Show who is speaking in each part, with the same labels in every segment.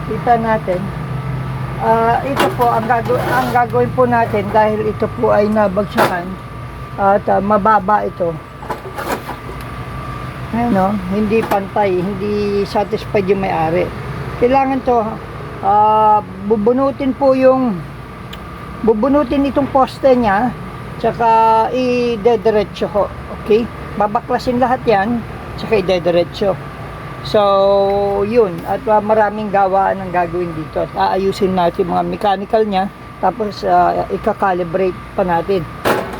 Speaker 1: Kita natin. Ito po, ang gagawin po natin dahil ito po ay nabagsakan at mababa ito. Ano, hindi pantay, hindi satisfied yung may-ari. Kailangan to bubunutin itong poste niya, tsaka idediretso ko. Okay? Babaklasin lahat yan, tsaka idediretso. So, yun. At maraming gawaan ang gagawin dito. At aayusin natin mga mechanical niya, tapos ika-calibrate pa natin.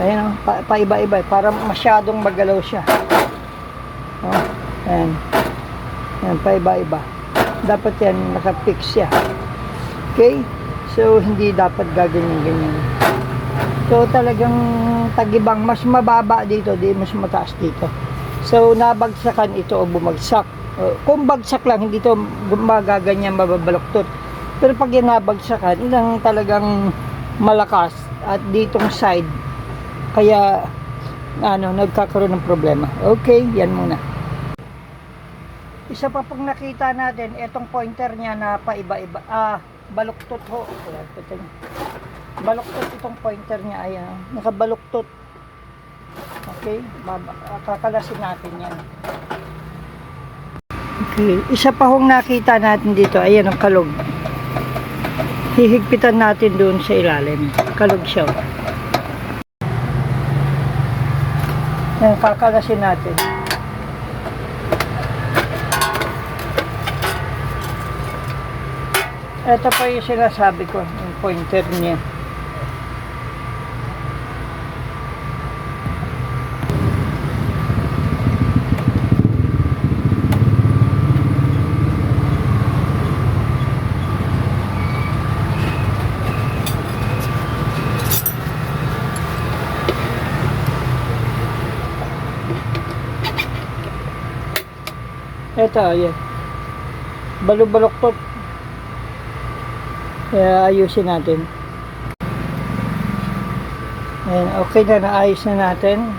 Speaker 1: Ayan, paiba-iba para masyadong magalaw siya. Ayan. Ayan, paiba-iba. Dapat yan nakapix siya. Okay? So, hindi dapat gaganyan-ganyan. So, talagang tagibang. Mas mababa dito, di mas mataas dito. So, nabagsakan ito o bumagsak. Kung bagsak lang, hindi ito magaganyan, mababaloktot. Pero pag yan nabagsakan, ilang talagang malakas at ditong side. Kaya, nagkakaroon ng problema. Okay, yan muna. Isa pa pong nakita natin, itong pointer niya na paiba-iba. Baluktot ho. Baluktot itong pointer niya. Ayan, nakabaluktot. Okay, kakalasin natin yan. Okay, isa pa hong nakita natin dito, ayan ang kalog. Hihigpitan natin doon sa ilalim. Kalog siya. Yan, kakalasin natin. Ito pa yung sinasabi ko, yung pointer niya. Ito, ayan. Balubaloktot. Kaya ayusin natin. Ayan, okay na, naayos na natin.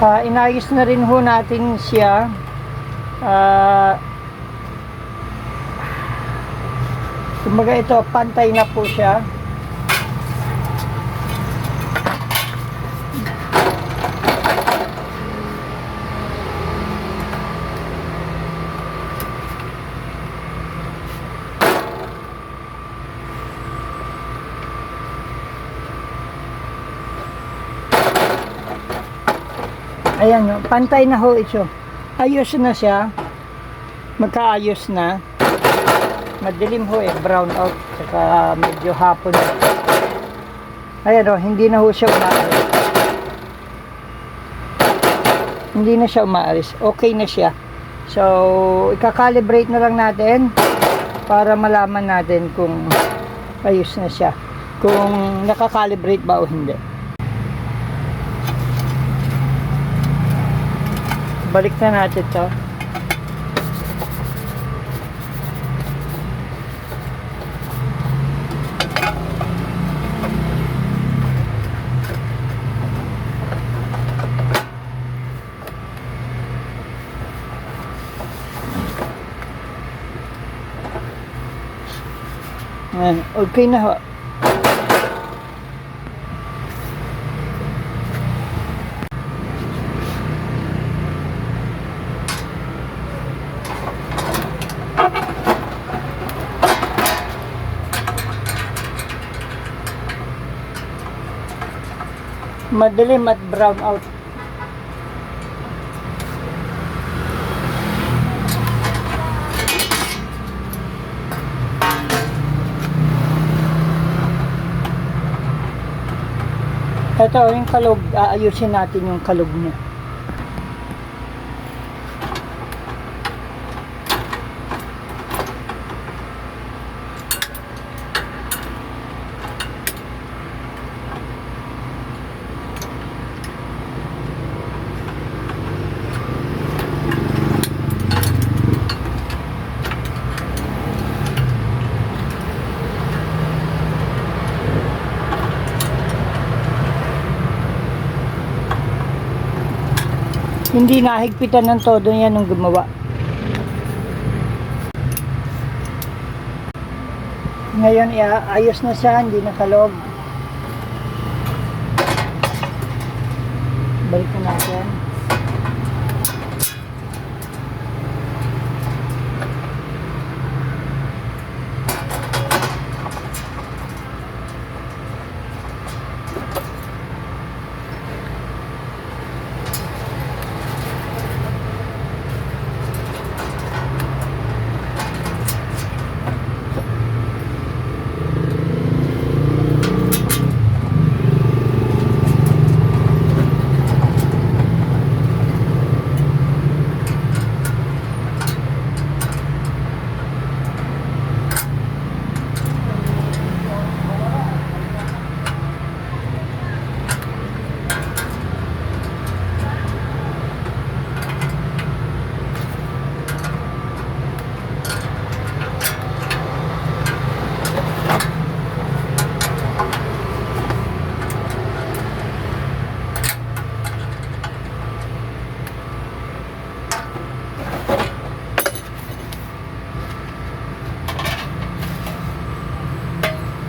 Speaker 1: Inayos na rin ho natin siya. Kumbaga ito, pantay na po siya. Ayan, no, pantay na ho ito. Ayos na siya. Magkaayos na. Madilim ho brown out. Saka medyo hapon. Ayan o, hindi na ho siya umaalis. Hindi na siya umaalis. Okay na siya. So, ikakalibrate na lang natin para malaman natin kung ayos na siya. Kung nakakalibrate ba o hindi. Balik na natin to. Ayan, okay na ho. Madilim at brown out. Ito yung kalog, aayusin natin yung kalog niya. Hindi nahigpitan ng todo yan nung gumawa. Ngayon, ayos na siya, hindi nakalog. Balik na natin.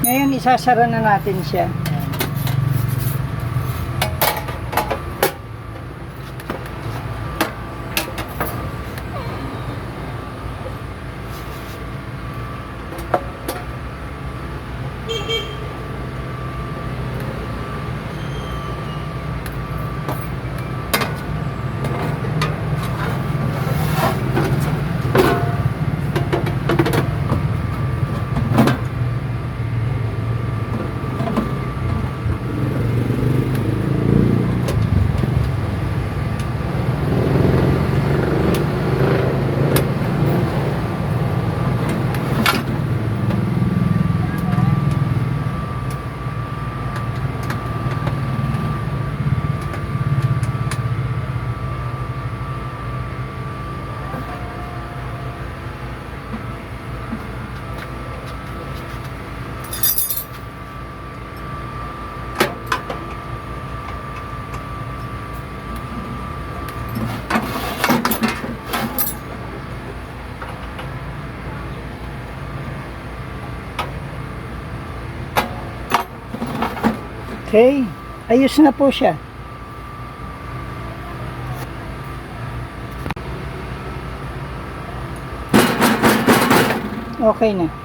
Speaker 1: Ngayon, isasara na natin siya. Okay, ayos na po siya. Okay na.